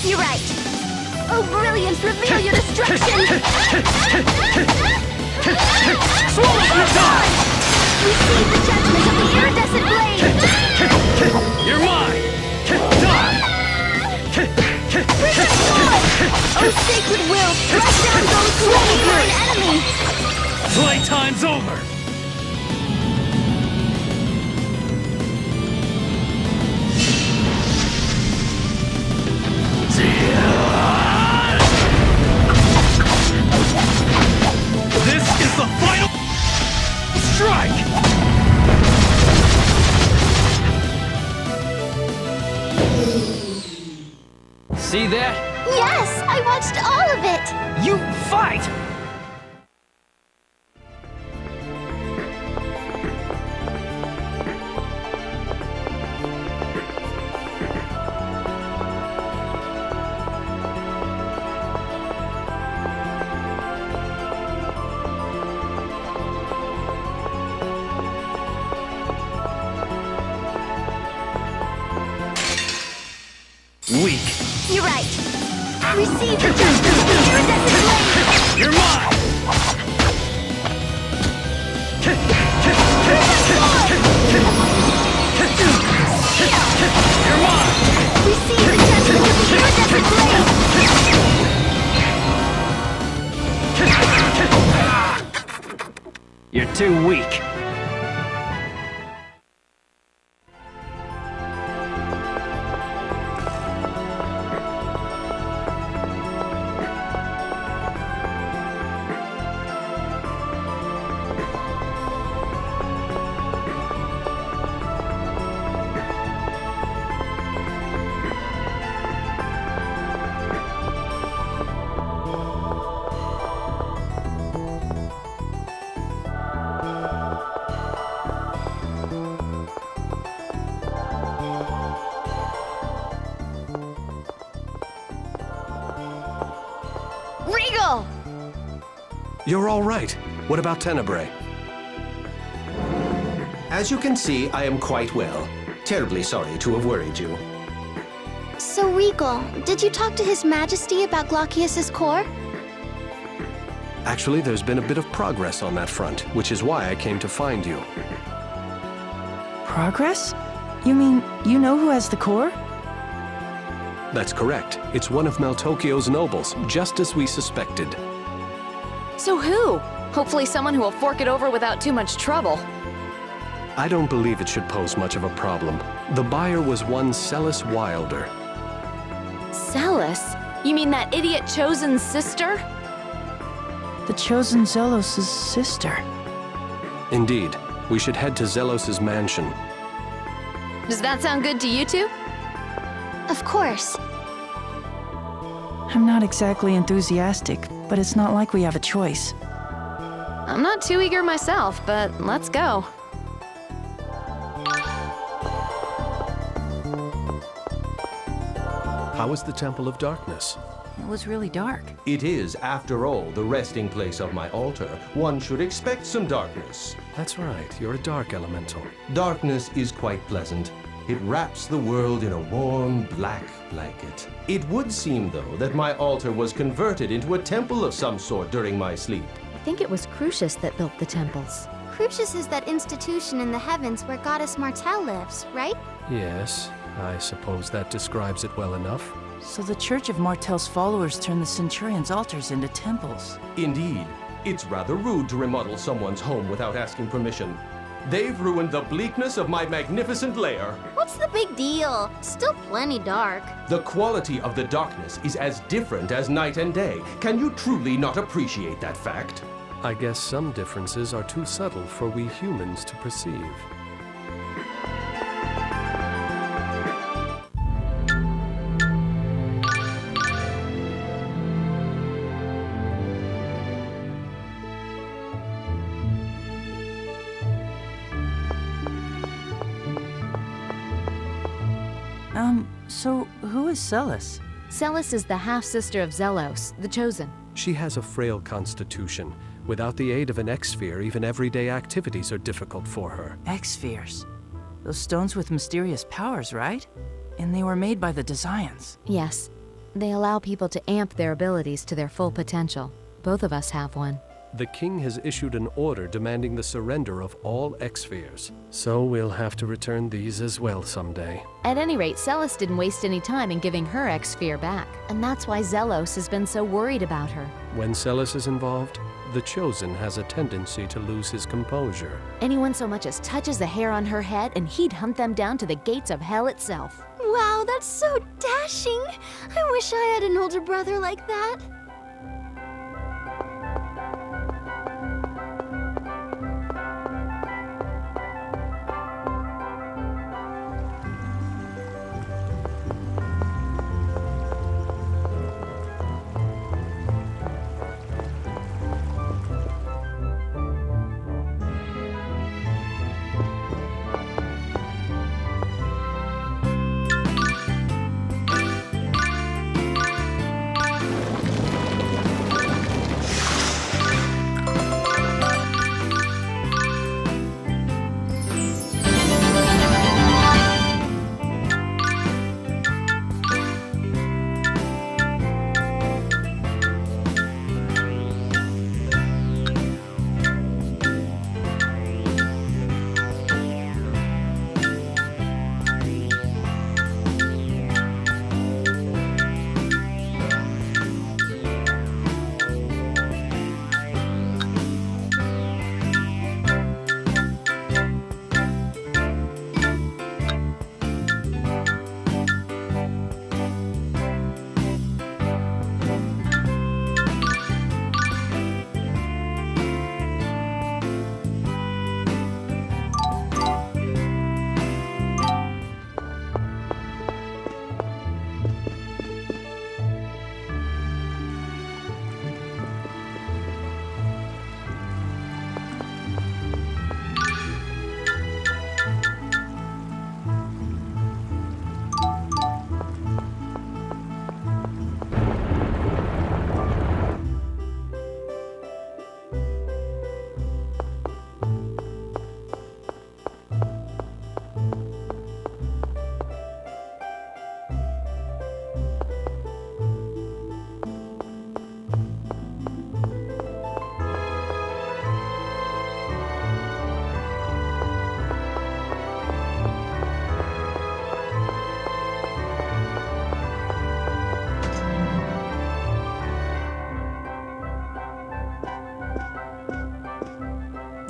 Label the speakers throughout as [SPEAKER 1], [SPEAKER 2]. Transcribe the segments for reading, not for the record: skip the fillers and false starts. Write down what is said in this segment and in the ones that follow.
[SPEAKER 1] You're right. Oh, brilliance, reveal your destruction!
[SPEAKER 2] Swallow the die!
[SPEAKER 1] Receive the judgment of the iridescent blade!
[SPEAKER 2] You're mine! Die!
[SPEAKER 1] Prism sword! Oh, sacred will, strike down those who hate mine enemy!
[SPEAKER 2] Playtime's over! This is the final strike! See that?
[SPEAKER 1] Yes, I watched all of it!
[SPEAKER 2] You fight! Weak.
[SPEAKER 1] You're right. Receive the judgment of the iridescent blade!
[SPEAKER 2] You're mine! You're mine!
[SPEAKER 1] Receive the judgment of the iridescent blade!
[SPEAKER 2] You're too weak.
[SPEAKER 1] Regal!
[SPEAKER 3] You're all right. What about Tenebrae? As you can see, I am quite well. Terribly sorry to have worried you.
[SPEAKER 1] So, Regal, did you talk to His Majesty about Glaucius's core?
[SPEAKER 3] Actually, there's been a bit of progress on that front, which is why I came to find you.
[SPEAKER 4] Progress? You mean, you know who has the core?
[SPEAKER 3] That's correct. It's one of Meltokio's nobles, just as we suspected.
[SPEAKER 5] So who? Hopefully someone who will fork it over without too much trouble.
[SPEAKER 3] I don't believe it should pose much of a problem. The buyer was one Celis Wilder.
[SPEAKER 5] Celis? You mean that idiot Chosen's sister?
[SPEAKER 4] The chosen Zelos' sister.
[SPEAKER 3] Indeed. We should head to Zelos's mansion.
[SPEAKER 5] Does that sound good to you two?
[SPEAKER 1] Of course.
[SPEAKER 4] I'm not exactly enthusiastic, but it's not like we have a choice.
[SPEAKER 5] I'm not too eager myself, but let's go.
[SPEAKER 3] How is the Temple of Darkness?
[SPEAKER 4] It was really dark.
[SPEAKER 6] It is, after all, the resting place of my altar. One should expect some darkness.
[SPEAKER 3] That's right, you're a dark elemental.
[SPEAKER 6] Darkness is quite pleasant. It wraps the world in a warm, black blanket. It would seem, though, that my altar was converted into a temple of some sort during my sleep.
[SPEAKER 5] I think it was Crucius that built the temples.
[SPEAKER 1] Crucius is that institution in the heavens where Goddess Martel lives, right?
[SPEAKER 3] Yes, I suppose that describes it well enough.
[SPEAKER 4] So the Church of Martel's followers turned the Centurion's altars into temples.
[SPEAKER 6] Indeed. It's rather rude to remodel someone's home without asking permission. They've ruined the bleakness of my magnificent lair.
[SPEAKER 1] What's the big deal? Still plenty dark.
[SPEAKER 6] The quality of the darkness is as different as night and day. Can you truly not appreciate that fact?
[SPEAKER 3] I guess some differences are too subtle for we humans to perceive.
[SPEAKER 4] So who is Celis?
[SPEAKER 5] Celis is the half-sister of Zelos, the Chosen.
[SPEAKER 3] She has a frail constitution. Without the aid of an X-sphere, even everyday activities are difficult for her.
[SPEAKER 4] X-spheres. Those stones with mysterious powers, right? And they were made by the Desians.
[SPEAKER 5] Yes. They allow people to amp their abilities to their full potential. Both of us have one.
[SPEAKER 3] The king has issued an order demanding the surrender of all X-spheres. So we'll have to return these as well someday.
[SPEAKER 5] At any rate, Celis didn't waste any time in giving her X-sphere back. And that's why Zelos has been so worried about her.
[SPEAKER 3] When Celis is involved, the Chosen has a tendency to lose his composure.
[SPEAKER 5] Anyone so much as touches a hair on her head, and he'd hunt them down to the gates of hell itself.
[SPEAKER 1] Wow, that's so dashing. I wish I had an older brother like that.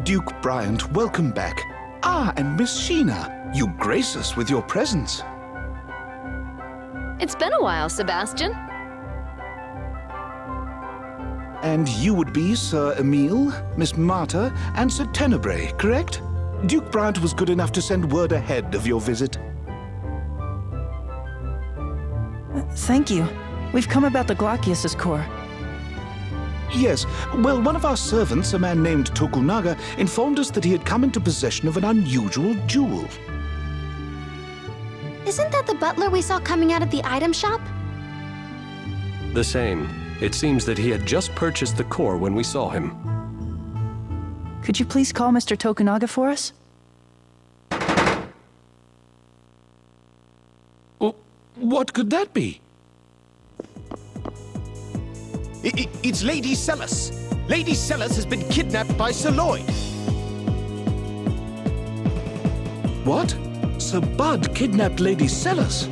[SPEAKER 7] Duke Bryant, welcome back. Ah, and Miss Sheena, you grace us with your presence.
[SPEAKER 5] It's been a while, Sebastian.
[SPEAKER 7] And you would be Sir Emile, Miss Marta, and Sir Tenebrae, correct? Duke Bryant was good enough to send word ahead of your visit.
[SPEAKER 4] Thank you. We've come about the Glaucius's core.
[SPEAKER 7] Yes, well, one of our servants, a man named Tokunaga, informed us that he had come into possession of an unusual jewel.
[SPEAKER 1] Isn't that the butler we saw coming out of the item shop?
[SPEAKER 3] The same. It seems that he had just purchased the core when we saw him.
[SPEAKER 4] Could you please call Mr. Tokunaga for us?
[SPEAKER 7] What could that be?
[SPEAKER 8] It's Lady Celis. Lady Celis has been kidnapped by Sir Lloyd.
[SPEAKER 7] What? Sir Bud kidnapped Lady Celis?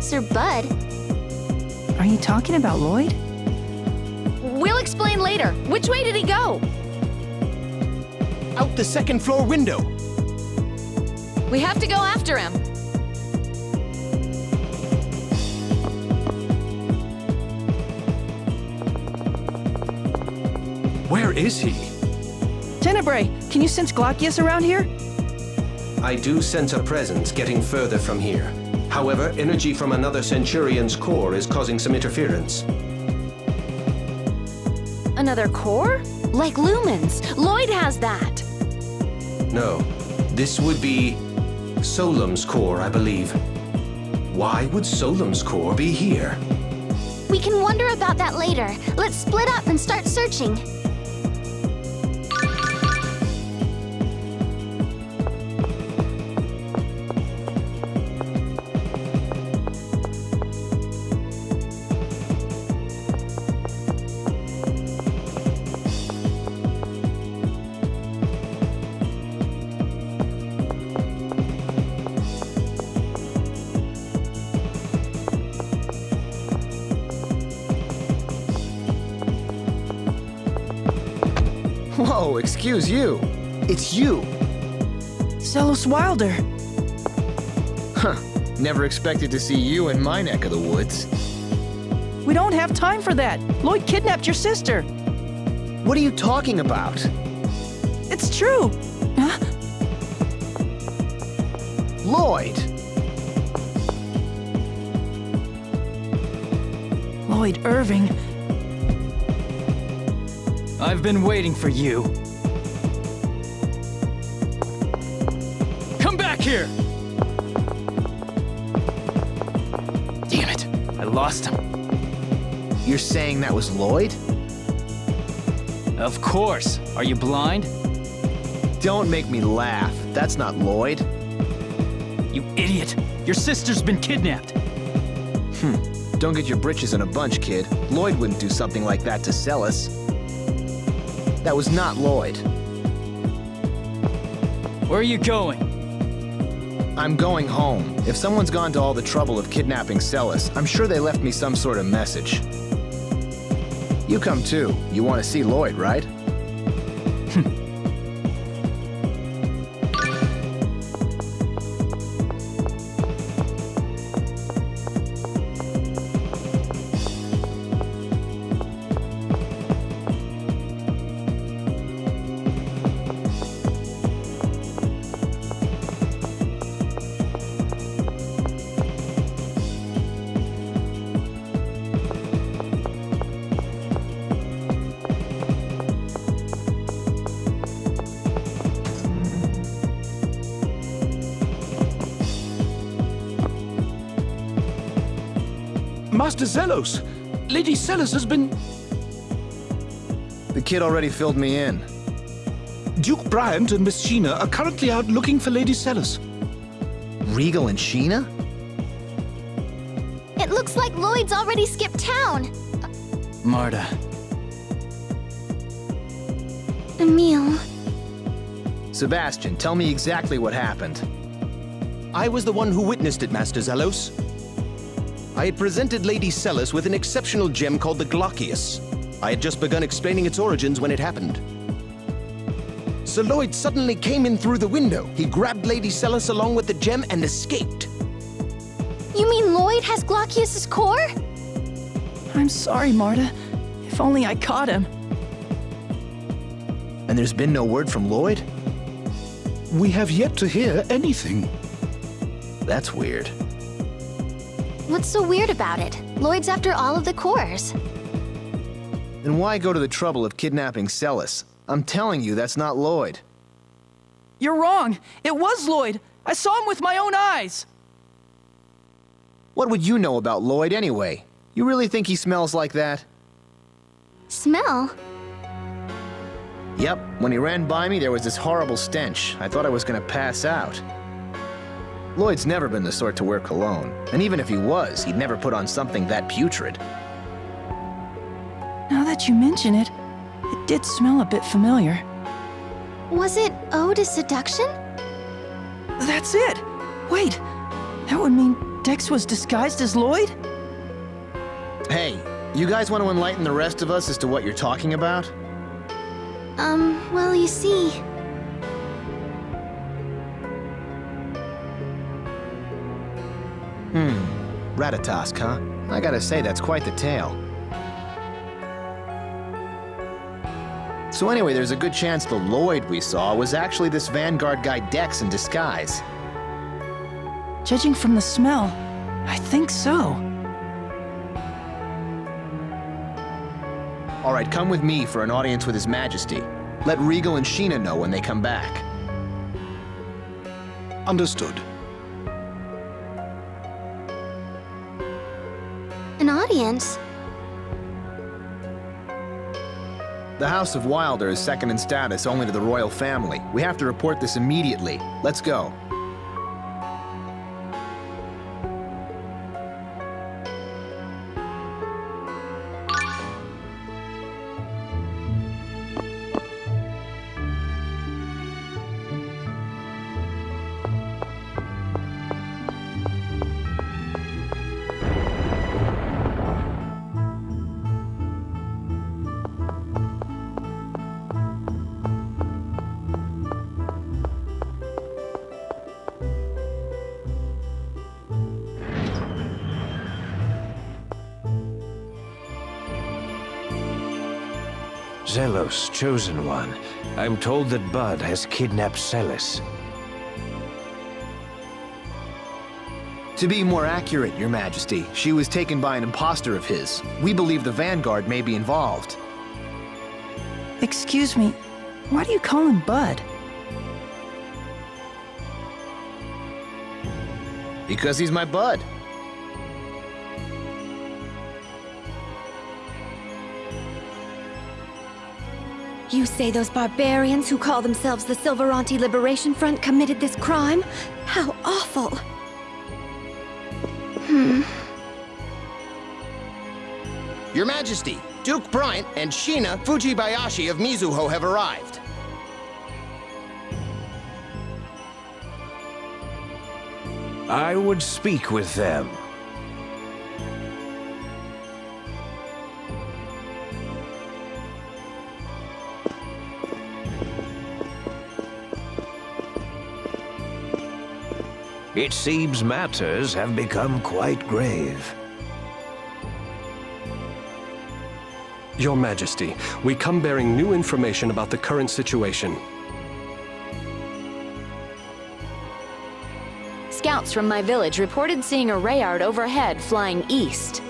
[SPEAKER 1] Sir Bud?
[SPEAKER 4] Are you talking about Lloyd?
[SPEAKER 5] We'll explain later. Which way did he go?
[SPEAKER 8] Out the second floor window.
[SPEAKER 5] We have to go after him.
[SPEAKER 3] Where is he?
[SPEAKER 4] Tenebrae, can you sense Glaucius around here?
[SPEAKER 6] I do sense a presence getting further from here. However, energy from another Centurion's core is causing some interference.
[SPEAKER 5] Another core? Like lumens. Lloyd has that.
[SPEAKER 6] No, this would be Solum's core, I believe. Why would Solum's core be here?
[SPEAKER 1] We can wonder about that later. Let's split up and start searching.
[SPEAKER 9] Whoa, excuse you. It's you.
[SPEAKER 4] Zelos Wilder.
[SPEAKER 9] Huh. Never expected to see you in my neck of the woods.
[SPEAKER 4] We don't have time for that. Lloyd kidnapped your sister.
[SPEAKER 9] What are you talking about?
[SPEAKER 4] It's true. Huh?
[SPEAKER 9] Lloyd!
[SPEAKER 4] Lloyd Irving.
[SPEAKER 2] I've been waiting for you. Come back here! Damn it, I lost him.
[SPEAKER 9] You're saying that was Lloyd?
[SPEAKER 2] Of course. Are you blind?
[SPEAKER 9] Don't make me laugh. That's not Lloyd.
[SPEAKER 2] You idiot! Your sister's been kidnapped!
[SPEAKER 9] Don't get your britches in a bunch, kid. Lloyd wouldn't do something like that to Celis. That was not Lloyd.
[SPEAKER 2] Where are you going?
[SPEAKER 9] I'm going home. If someone's gone to all the trouble of kidnapping Celis, I'm sure they left me some sort of message. You come too. You want to see Lloyd, right?
[SPEAKER 7] Master Zelos, Lady Celis has been...
[SPEAKER 9] The kid already filled me in.
[SPEAKER 7] Duke Bryant and Miss Sheena are currently out looking for Lady Celis.
[SPEAKER 9] Regal and Sheena?
[SPEAKER 1] It looks like Lloyd's already skipped town.
[SPEAKER 2] Marta.
[SPEAKER 1] Emil.
[SPEAKER 9] Sebastian, tell me exactly what happened.
[SPEAKER 8] I was the one who witnessed it, Master Zelos. I had presented Lady Celis with an exceptional gem called the Glaucius. I had just begun explaining its origins when it happened. Sir Lloyd suddenly came in through the window. He grabbed Lady Celis along with the gem and escaped.
[SPEAKER 1] You mean Lloyd has Glaucius's core?
[SPEAKER 4] I'm sorry, Marta. If only I caught him.
[SPEAKER 9] And there's been no word from Lloyd?
[SPEAKER 7] We have yet to hear anything.
[SPEAKER 9] That's weird.
[SPEAKER 1] What's so weird about it? Lloyd's after all of the cores.
[SPEAKER 9] Then why go to the trouble of kidnapping Celis? I'm telling you, that's not Lloyd.
[SPEAKER 4] You're wrong. It was Lloyd. I saw him with my own eyes.
[SPEAKER 9] What would you know about Lloyd anyway? You really think he smells like that?
[SPEAKER 1] Smell?
[SPEAKER 9] Yep, when he ran by me, there was this horrible stench. I thought I was gonna pass out. Lloyd's never been the sort to wear cologne, and even if he was, he'd never put on something that putrid.
[SPEAKER 4] Now that you mention it, it did smell a bit familiar.
[SPEAKER 1] Was it Ode to Seduction?
[SPEAKER 4] That's it! Wait, that would mean Dex was disguised as Lloyd?
[SPEAKER 9] Hey, you guys want to enlighten the rest of us as to what you're talking about?
[SPEAKER 1] Well, you see...
[SPEAKER 9] Ratatosk, huh? I gotta say, that's quite the tale. So anyway, there's a good chance the Lloyd we saw was actually this Vanguard guy Dex in disguise.
[SPEAKER 4] Judging from the smell, I think so.
[SPEAKER 9] All right, come with me for an audience with His Majesty. Let Regal and Sheena know when they come back.
[SPEAKER 7] Understood.
[SPEAKER 1] An audience?
[SPEAKER 9] The House of Wilder is second in status only to the royal family. We have to report this immediately. Let's go.
[SPEAKER 10] Zelos, Chosen One. I'm told that Bud has kidnapped Celis.
[SPEAKER 9] To be more accurate, Your Majesty, she was taken by an imposter of his. We believe the Vanguard may be involved.
[SPEAKER 4] Excuse me, why do you call him Bud?
[SPEAKER 9] Because he's my bud.
[SPEAKER 11] You say those barbarians who call themselves the Silveranti Liberation Front committed this crime? How awful!
[SPEAKER 8] Your Majesty, Duke Bryant and Shina Fujibayashi of Mizuho have arrived.
[SPEAKER 10] I would speak with them. It seems matters have become quite grave.
[SPEAKER 3] Your Majesty, we come bearing new information about the current situation.
[SPEAKER 5] Scouts from my village reported seeing a Rayard overhead flying east.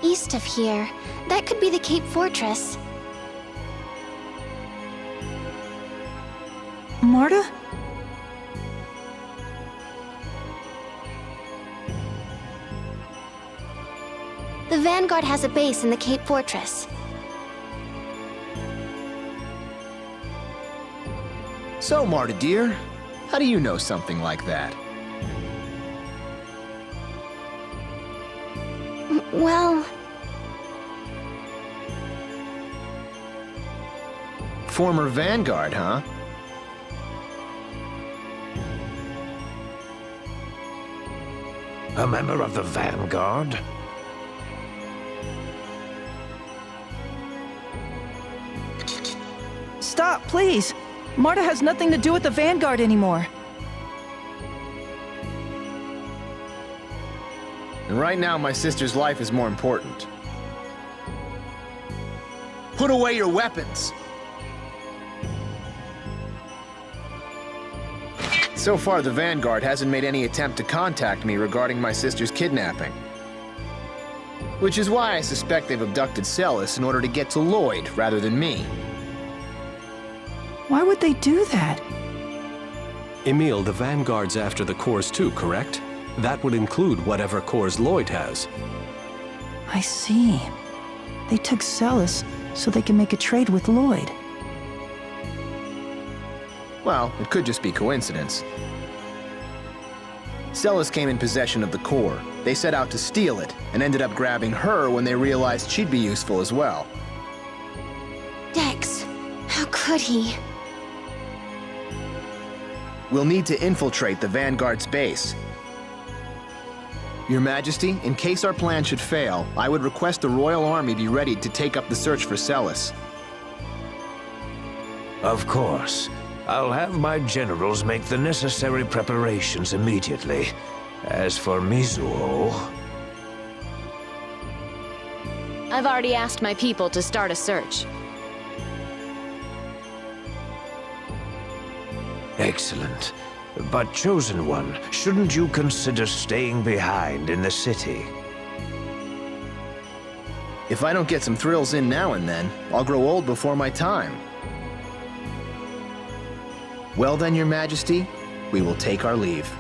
[SPEAKER 1] East of here. That could be the Cape Fortress.
[SPEAKER 4] Marta?
[SPEAKER 1] The Vanguard has a base in the Cape Fortress.
[SPEAKER 9] So, Marta dear, how do you know something like that?
[SPEAKER 1] Well...
[SPEAKER 9] Former Vanguard, huh?
[SPEAKER 10] A member of the Vanguard?
[SPEAKER 4] Stop, please! Marta has nothing to do with the Vanguard anymore.
[SPEAKER 9] And right now, my sister's life is more important. Put away your weapons! So far, the Vanguard hasn't made any attempt to contact me regarding my sister's kidnapping. Which is why I suspect they've abducted Celis in order to get to Lloyd rather than me.
[SPEAKER 4] Why would they do that?
[SPEAKER 3] Emil, the Vanguard's after the cores too, correct? That would include whatever cores Lloyd has.
[SPEAKER 4] I see. They took Celis so they can make a trade with Lloyd.
[SPEAKER 9] Well, it could just be coincidence. Celis came in possession of the core. They set out to steal it, and ended up grabbing her when they realized she'd be useful as well.
[SPEAKER 1] Dex, how could he?
[SPEAKER 9] We'll need to infiltrate the Vanguard's base. Your Majesty, in case our plan should fail, I would request the Royal Army be ready to take up the search for Celis.
[SPEAKER 10] Of course. I'll have my generals make the necessary preparations immediately. As for Mizuho...
[SPEAKER 5] I've already asked my people to start a search.
[SPEAKER 10] Excellent. But, Chosen One, shouldn't you consider staying behind in the city?
[SPEAKER 9] If I don't get some thrills in now and then, I'll grow old before my time. Well then, Your Majesty, we will take our leave.